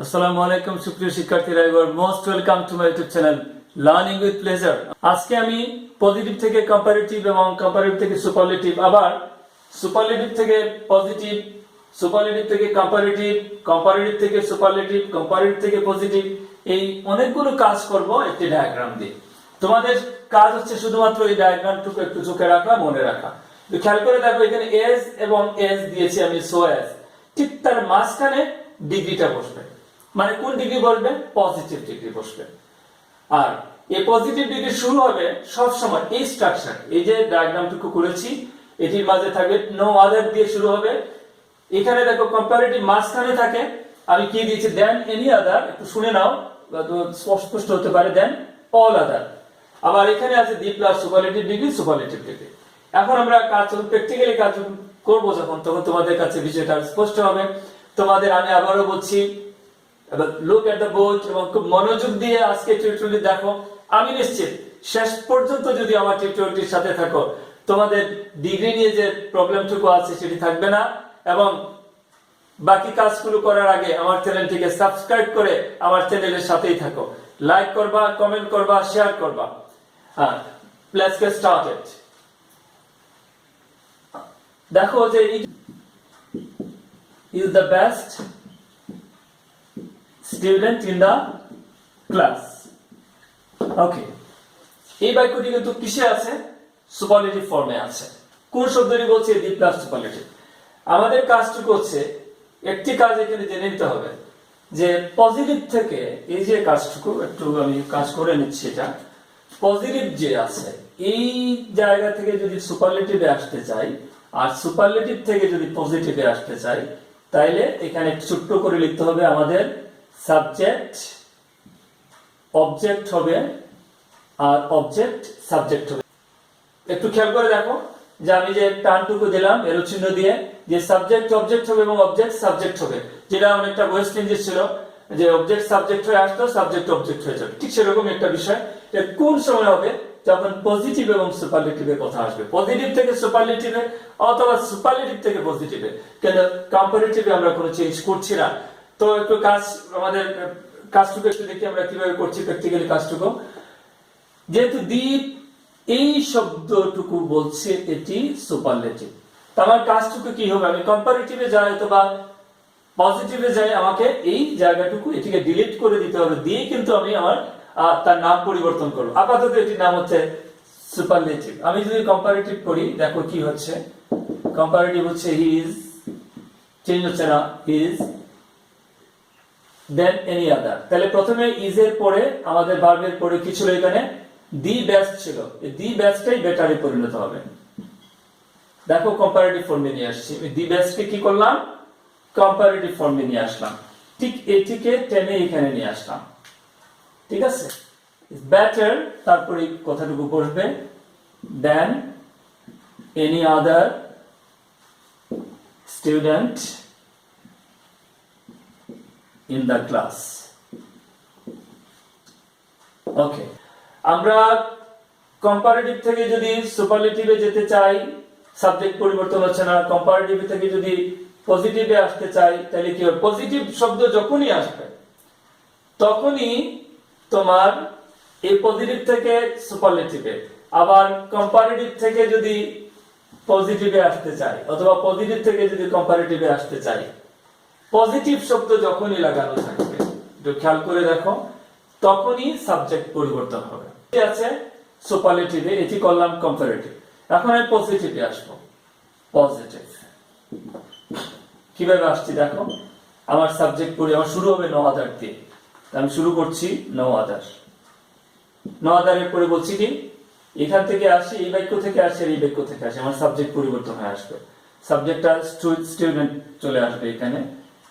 আসসালামু আলাইকুম সুপ্রিয় শিক্ষার্থীরা, you are most welcome to my YouTube channel learning with pleasure. আজকে আমি পজিটিভ থেকে কম্পারেটিভ এবং কম্পারেটিভ থেকে সুপারলেটিভ, আবার সুপারলেটিভ থেকে পজিটিভ, সুপারলেটিভ থেকে কম্পারেটিভ, কম্পারেটিভ থেকে সুপারলেটিভ, কম্পারেটিভ থেকে পজিটিভ, এই অনেকগুলো কাজ করব একটি ডায়াগ্রাম দিয়ে। তোমাদের কাজ হচ্ছে শুধুমাত্র এই ডায়াগ্রামটুকু একটু চোখে রাখা, মনে রাখা। খেয়াল করে দেখো, এখানে এজ এবং এজ দিয়েছি আমি, সো এজ, ঠিক তার মাঝখানে ডিগ্রিটা বসবে। মানে কোন ডিগ্রি বসবে? পজিটিভ ডিগ্রি বসবে। আর এই পজিটিভ ডিগ্রি শুরু হবে সব সময় এই স্ট্রাকচার, এই যে ডায়াগ্রামটুকু করেছি এটির মাঝে থাকবে নো আদার দিয়ে শুরু হবে। এখানে দেখো কম্পারেটিভ মাঝখানে থাকে, আমি কি দিয়েছি? দেন এনি আদার, একটু শুনে নাও স্পষ্ট হতে পারে, দেন অল আদার। আবার এখানে আছে the plus superlative degree, superlative degree. এখন আমরা কাজ প্র্যাকটিক্যালি কাজ করব যখন, তখন তোমাদের কাছে বিষয়টা স্পষ্ট হবে। তোমাদের আমি আবারও বলছি, লুক এট দ্য বোর্ড এবং খুব মনোযোগ দিয়ে আজকে টিউটোরিয়ালটি দেখো। আমি নিশ্চিত শেষ পর্যন্ত যদি আমার টিউটোরিয়ালটির সাথে থাকো, তোমাদের ডিগ্রি নিয়ে যে প্রবলেমটুকু আছে সেটি থাকবে না। এবং বাকি কাজগুলো করার আগে আমার চ্যানেলটিকে সাবস্ক্রাইব করে আমার চ্যানেলের সাথেই থাকো, লাইক করবা, কমেন্ট করবা, শেয়ার করবা। হ্যাঁ, লেটস গেট স্টার্টেড। দেখো যে is the best student in the class. Okay, এই বাক্যটি কিন্তু কিসে আছে? সুপারলেটিভ ফর্মে আছে। কোন শব্দটি বলছে? The plus superlative. আমাদের কাজটুকু হচ্ছে, একটি কাজ এখানে জেনে নিতে হবে যে পজিটিভ থেকে, এই যে কাজটুকু একটু আমি কাজ করে নিচ্ছি, এটা পজিটিভ যে আছে এই জায়গা থেকে যদি সুপারলেটিভে আসতে চাই, আর সুপারলেটিভ থেকে যদি পজিটিভে আসতে চাই, তাইলে এখানে ছোট্ট করে লিখতে হবে আমাদের সাবজেক্ট অবজেক্ট হবে, আর অবজেক্ট সাবজেক্ট হবে। একটু খেয়াল করে দেখো যে আমি যে টানটুকু দিলাম এরো চিহ্ন দিয়ে, যে সাবজেক্ট অবজেক্ট হবে এবং অবজেক্ট সাবজেক্ট হবে, যেটা অনেকটা ওয়েস্ট ইন্ডিজ ছিল যে অবজেক্ট সাবজেক্ট হয়ে আসতো, সাবজেক্ট অবজেক্ট হয়ে যাবে। ঠিক সেরকম একটা বিষয়। কোন সময় হবে? যখন পজিটিভ এবং সুপারলেটিভের কথা আসবে। পজিটিভ থেকে সুপারলেটিভে অথবা সুপারলেটিভ থেকে পজিটিভে, কিন্তু কম্পারেটিভে আমরা কোনো চেঞ্জ করছি না। তো একটু কাজ, আমাদের কাজটুকু একটু দেখি আমরা কিভাবে করছি প্র্যাকটিক্যালি কাজটুকু। যেহেতু দি এই শব্দটুকু বলছে এটি সুপারলেটিভ, আমার কাজটুকু কি হবে? আমি কম্পারেটিভে যাই অথবা পজিটিভে যাই, আমাকে এই জায়গাটুকু এটিকে ডিলিট করে দিতে হবে, দিয়ে কিন্তু আমি আমার তার নাম পরিবর্তন করব। আপাতত এটির নাম হচ্ছে সুপারলেটিভ। আমি যদি কম্পারেটিভ করি, দেখো কি হচ্ছে। কম্পারেটিভ হচ্ছে হি ইজ, চেঞ্জ হচ্ছে না, he is, than any other. তাহলে প্রথমে ইজ এর পরে আমাদের ভার্বের পরে কি ছিল? এখানে দি বেস্ট ছিল, এই দি বেস্টটাই বেটারে পরিণত হবে। দেখো কম্পারেটিভ ফর্মে নিয়ে আসছি, দি বেস্টকে কি করলাম? কম্পারেটিভ ফর্মে নিয়ে আসলাম। ঠিক এটিকে টেনে এখানে নিয়ে আসলাম। ঠিক আছে, বেটার, তারপরে কথাটুকু বসবে than any other student in the class. ওকে, আমরা কম্পারেটিভ থেকে যদি সুপারলেটিভে যেতে চাই, সাবজেক্ট পরিবর্তন হচ্ছে না। কম্পারেটিভ থেকে যদি পজিটিভে আসতে চাই, তাহলে কি হবে? পজিটিভ শব্দ যখনই আসবে তখনই তোমার এই পজিটিভ থেকে সুপারলেটিভে, আবার কম্পারেটিভ থেকে যদি পজিটিভে আসতে চাই অথবা পজিটিভ থেকে যদি কম্পারেটিভে আসতে চাই, পজিটিভ শব্দ যখনই লাগানো থাকবে, একটু খেয়াল করে দেখো, তখনই সাবজেক্ট পরিবর্তন হবে। ঠিক আছে, সুপারলেটিভে এটি করলাম কম্পারেটিভ। এখন আমি পজিটিভে আসবো। পজিটিভ কিভাবে আসছি দেখো, আমার সাবজেক্ট পড়ে আমার শুরু হবে নো আদার দিয়ে। আমি শুরু করছি নো আদার। নো আদারের পরে বলছি কি, এখান থেকে আসি, এই বাক্য থেকে আসি, এই বাক্য থেকে আসি, আমার সাবজেক্ট পরিবর্তন হয়ে আসবে। সাবজেক্টটা স্টুডেন্ট চলে আসবে এখানে,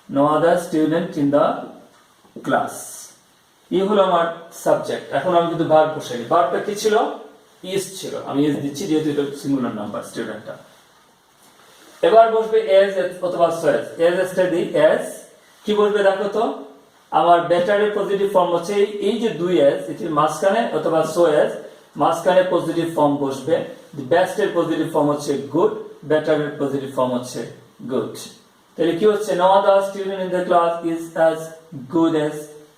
no other student in the class। এই হলো আমার সাবজেক্ট। এখন আমি কিন্তু ভার্ব বসাই। ভার্বটা কি ছিল? ইজ ছিল। আমি ইজ দিচ্ছি যেহেতু এটা সিঙ্গুলার নাম্বার স্টুডেন্টটা। এবার বসবে এজ অথবা সো এজ। এজ এসটা দিই, এজ কি বসবে দেখো তো, আমার বেটারের পজিটিভ ফর্ম হচ্ছে এই যে দুই এজ, এটির মাঝখানে অথবা সো এজ মাঝখানে পজিটিভ ফর্ম বসবে। বেস্টের পজিটিভ ফর্ম হচ্ছে গুড, বেটারের পজিটিভ ফর্ম হচ্ছে গুড। তাহলে কি হচ্ছে, no other student in the class is as good as,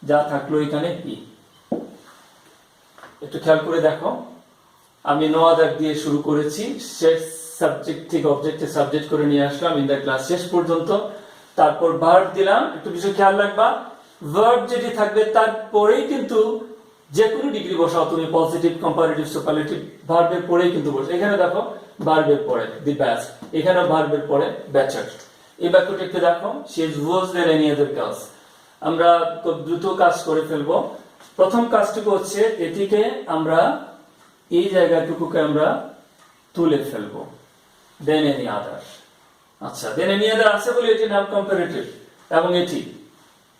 যা থাকলো এখানে ই। একটু খেয়াল করে দেখো, আমি no other দিয়ে শুরু করেছি, শেষ সাবজেক্ট থেকে অবজেক্টে সাবজেক্ট করে নিয়ে আসলাম ইন দ্য ক্লাস শেষ পর্যন্ত। তারপর ভার্ব দিলাম, একটু বিষয় খেয়াল রাখবা, ভার্ব যেটি থাকবে তারপরেই কিন্তু যে কোনো ডিগ্রি বসাও তুমি, পজিটিভ, কম্পারেটিভ, সুপারলেটিভ, ভার্বের পরেই কিন্তু বসে। এখানে দেখো ভার্বের পরে দি বেস্ট, এখানে ভার্বের পরে বেটার। এই বাক্যটি একটু দেখো, she is worse than any other girls। আমরা খুব দ্রুত কাজ করে ফেলবো। প্রথম কাজটুকু হচ্ছে এটিকে আমরা এই জায়গাটুকুকে আমরা তুলে ফেলবো, দেন এনি আদার। আচ্ছা, দেন এনি আদার আছে বলে এটি নাম কম্পারেটিভ, এবং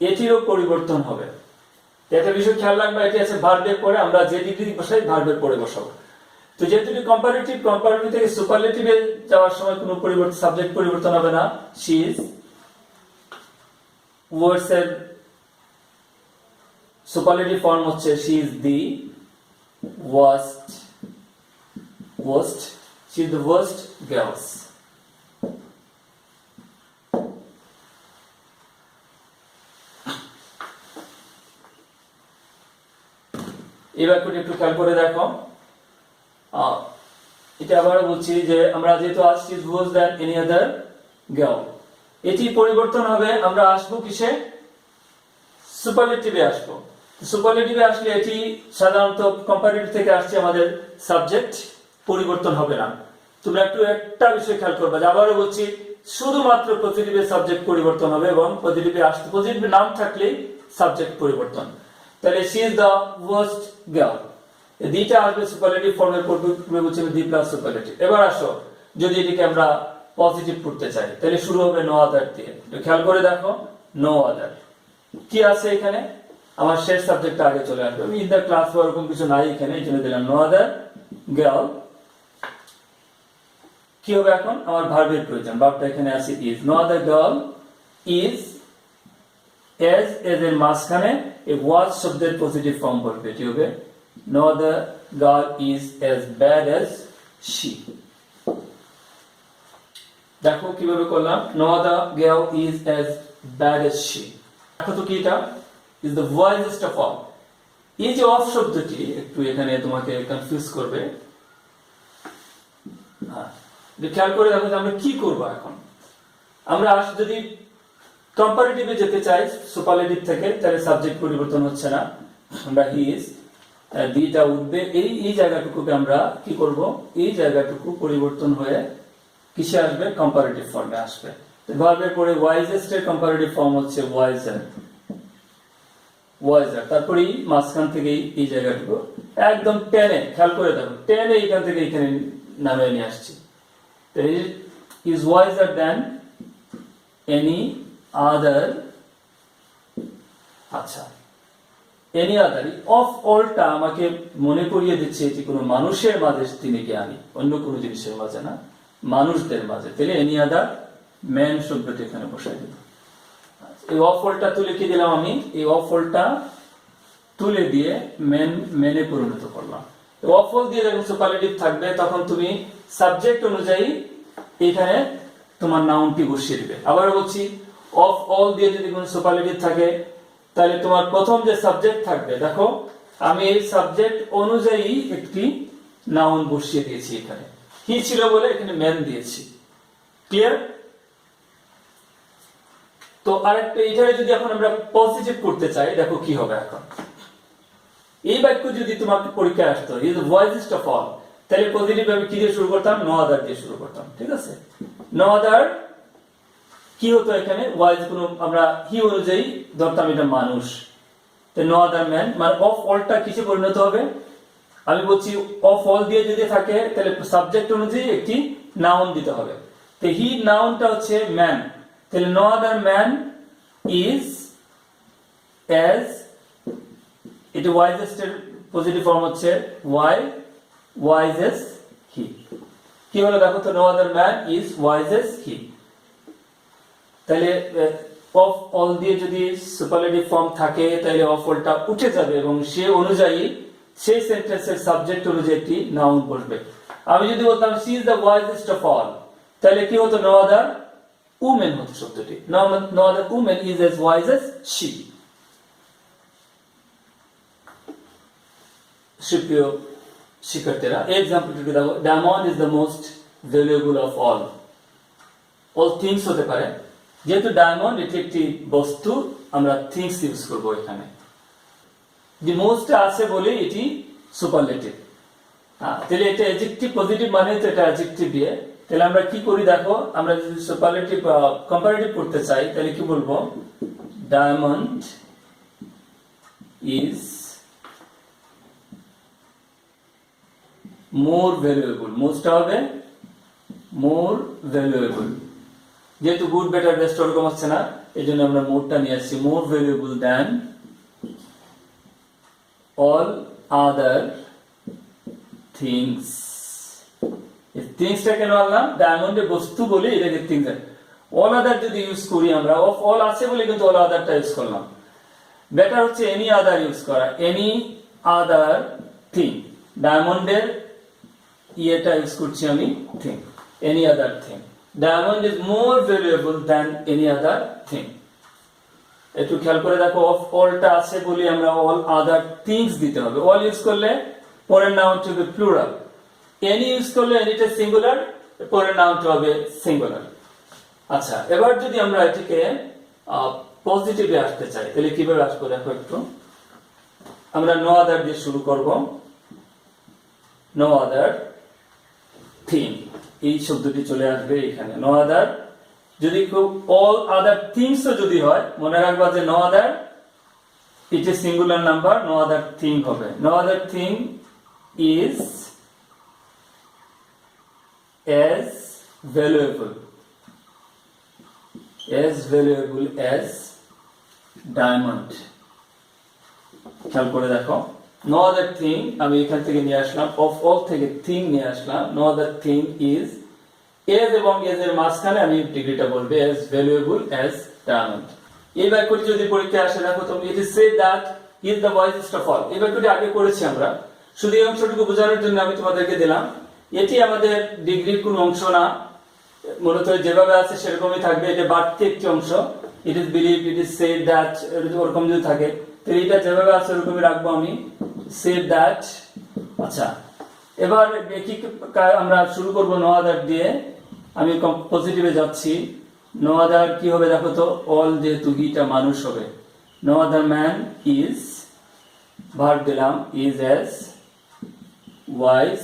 এটিরও পরিবর্তন হবে। একটা বিষয় খেয়াল রাখবা, এটি আছে ভার্বের পরে, আমরা যে ডিগ্রি বসাই ভার্বের পরে বসাবো। তো যেহেতু কম্পারেটিভ থেকে সুপারলেটিভে যাওয়ার সময় কোনো পরিবর্তন, সাবজেক্ট পরিবর্তন হবে না। she is worse এর সুপারলেটিভ ফর্ম হচ্ছে she is the worst, she is the worst girls। এই বাক্যটি একটু খেয়াল করে দেখো, এটা আবারও বলছি যে আমরা যেহেতু আজ she is worse than any other girl, এটি পরিবর্তন হবে, আমরা আসবো কিসে, সুপারলেটিভে আসবো। সুপারলেটিভে আসলে এটি সাধারণত কম্পারেটিভ থেকে আসছে, আমাদের সাবজেক্ট পরিবর্তন হবে না। তোমরা একটু একটা বিষয় খেয়াল করবে, আবারও বলছি, শুধুমাত্র পজিটিভের সাবজেক্ট পরিবর্তন হবে, এবং পজিটিভে আসতে পজিটিভ নাম থাকলেই সাবজেক্ট পরিবর্তন। তাহলে she is the worst girl, দুইটা আসবে সুপারলেটিভ ফর্মের পূর্বে বলছি দি প্লাস সুপারলেটিভ। এবার আসো, যদি এটিকে আমরা পজিটিভ করতে চাই তাহলে শুরু হবে নো আদার দিয়ে। খেয়াল করে দেখো, নো আদার কি আছে এখানে, আমার শেষ সাবজেক্টটা আগে চলে আসবে। আমি ইন দ্য ক্লাস বা এরকম কিছু নাই এখানে, এই জন্য দিলাম নো আদার গার্ল। কি হবে এখন, আমার ভার্বের প্রয়োজন, ভার্বটা এখানে আছে is. No other girl is, as এর মাঝখানে এই ওয়াজ শব্দের পজিটিভ ফর্ম বলবে, এটি হবে no other girl is as bad as she। দেখো কিভাবে করলাম, no other girl is as bad as she। দেখো তো কি, এটা is the wisest of all। এই যে অফ শব্দটি একটু এখানে তোমাকে কনফিউজ করবে, খেয়াল করে দেখো যে আমরা কি করব এখন। আমরা যদি কম্পারেটিভে যেতে চাই সুপারলেটিভ থেকে, তাহলে সাবজেক্ট পরিবর্তন হচ্ছে না, আমরা হি ইজ দিটা উঠবে, এই জায়গাটুকুকে আমরা কি করব, এই জায়গাটুকু পরিবর্তন হয়ে কিসে আসবে, কম্পারেটিভ ফর্মে আসবে। ভার্বের পরে ওয়াইজেস্ট এর কম্পারেটিভ ফর্ম হচ্ছে ওয়াইজার, তারপরে মাঝখান থেকে এই জায়গাটুকু একদম টেনে, খেয়াল করে দেখো, টেনে এখান থেকে এখানে নামে নিয়ে আসছি। Is wiser than any other. আচ্ছা, এনি আদার অফ অলটা আমাকে মনে করিয়ে দিচ্ছে এটি কোনো মানুষের মাঝে তিনি জ্ঞানী, অন্য কোনো জিনিসের মাঝে না, মানুষদের মাঝে। তাহলে এনি আদার ম্যান শব্দটি এখানে বসাই দিল। এই অফ অলটা তুলে কি দিলাম আমি, এই অফ অলটা তুলে দিয়ে মেনে পরিণত করলাম। অফ অল দিয়ে যখন সুপারলেটিভ থাকবে তখন তুমি সাবজেক্ট অনুযায়ী এখানে তোমার নাউনটি বসিয়ে দিবে। আবার বলছি, অফ অল দিয়ে যদি কোনো সুপারলেটিভ থাকে তাহলে তোমার প্রথম যে সাবজেক্ট থাকবে, দেখো আমি এই সাবজেক্ট অনুযায়ী একটি নাউন বসিয়ে দিয়েছি। এখানে কি ছিল বলে এখানে ম্যান দিয়েছি। ক্লিয়ার? তো আরেকটা, এটারে যদি এখন আমরা পজিটিভ করতে চাই, দেখো কি হবে এখন। এই বাক্য যদি তোমাকে পরীক্ষায় আসতো, ইজ দ্য ভয়েসেস্ট অফ অল, তাহলে পজিটিভ আমি কি দিয়ে শুরু করতাম, নো আদার দিয়ে শুরু করতাম। ঠিক আছে, নো আদার কি হতো এখানে, ওয়াইজ কোনো আমরা হি অনুযায়ী ধরতাম এটা মানুষ, নো আদার ম্যান, মানে অফ অলটা কিসে পরিণত হবে, আমি বলছি অফ অল দিয়ে যদি থাকে তাহলে সাবজেক্ট অনুযায়ী একটি নাউন দিতে হবে। তো হি নাউনটা হচ্ছে ম্যান, তাহলে no other man is as, এটা ওয়াইজেস্ট এর পজিটিভ ফর্ম হচ্ছে ওয়াইজেস্ট হি। কি হলো দেখো তো, no other man is wisest he. তাহলে অফ অল দিয়ে যদি সুপারলেটিভ ফর্ম থাকে তাহলে অফ অলটা উঠে যাবে এবং সে অনুযায়ী সেই সেন্টেন্সের সাবজেক্ট অনুযায়ী একটি নাউন বসবে। আমি যদি বলতাম she is the wisest of all, তাহলে কি হতো, নো আদার উমেন হতো শব্দটি, no other women is as wise as she. সুপ্রিয় শিক্ষার্থীরা, এই এক্সাম্পলটি দেখো, diamond is the most valuable of all things হতে পারে। যেহেতু ডায়মন্ড এটি একটি বস্তু, আমরা থিংস ইউজ করবো এখানে। দি মোস্ট আছে বলে এটি সুপারলেটিভ। তাহলে এটা অ্যাডজেক্টিভ পজিটিভ মানে তো এটা অ্যাডজেক্টিভ দিয়ে। তাহলে আমরা কি করি দেখো, আমরা যদি সুপারলেটিভ কম্পারেটিভ করতে চাই তাহলে কি বলবো, diamond is more valuable, most হবে মোর ভ্যালুয়েবল। যেহেতু গুড বেটার বেস্ট ওরকম হচ্ছে না, এই জন্য আমরা মোরটা নিয়ে আসছি, more valuable than all other things. থিংসটা কেন আনলাম, ডায়মন্ডের বস্তু বলে এটাকে থিংস। অল আদার যদি ইউজ করি আমরা, অফ অল আছে বলে কিন্তু অল আদারটা ইউজ করলাম। বেটার হচ্ছে এনি আদার ইউজ করা, এনি আদার থিং। ডায়মন্ডের ইয়েটা ইউজ করছি আমি thing, any other thing. Diamond is more valuable than any other thing. একটু খেয়াল করে দেখো, অফ অলটা আছে বলে আমরা অল আদার থিংস দিতে হবে। অল ইউজ করলে পরের নাউনটা হবে প্লুরাল, এনি ইউজ করলে এনিটা সিঙ্গুলার, পরের নাউনটা হবে সিঙ্গুলার। আচ্ছা, এবার যদি আমরা এটিকে পজিটিভে আসতে চাই তাহলে কিভাবে আসবো দেখো একটু। আমরা নো আদার দিয়ে শুরু করব, নো আদার থিং, এই শব্দটি চলে আসবে এখানে। নো আদার, যদি অল আদার থিংস যদি হয়, মনে রাখবা যে no other it is singular number, no other thing হবে। No other thing is as valuable as diamond। খেয়াল করে দেখো, no other thing আমি এখান থেকে নিয়ে আসলাম, of all থেকে thing নিয়ে আসলাম, no other thing is as এবং as এর মাঝখানে আমি ডিগ্রিটা বলবো as valuable as diamond। এই বাক্যটি যদি পরীক্ষায় আসে দেখো তুমি, it is said that he is the wisest of all। এই বাক্যটি আগে করেছি আমরা, শুধু এই অংশটুকু বোঝানোর জন্য আমি তোমাদেরকে দিলাম। এটি আমাদের ডিগ্রির কোন অংশ না, মূলত যেভাবে আছে সেরকমই থাকবে। এটা বাড়তি একটি অংশ, it is believe, it is said that, ওরকম যদি থাকে তাহলে এটা যেভাবে আছে ওরকমই রাখবো আমি, সেড দ্যাট। আচ্ছা, এবার কি আমরা শুরু করব নো আদার দিয়ে। আমি পজিটিভে যাচ্ছি, নো আদার কি হবে দেখো তো, অল যেহেতু হিটা মানুষ হবে, no other man is, verb দিলাম, ইজ অ্যাজ ওয়াইজ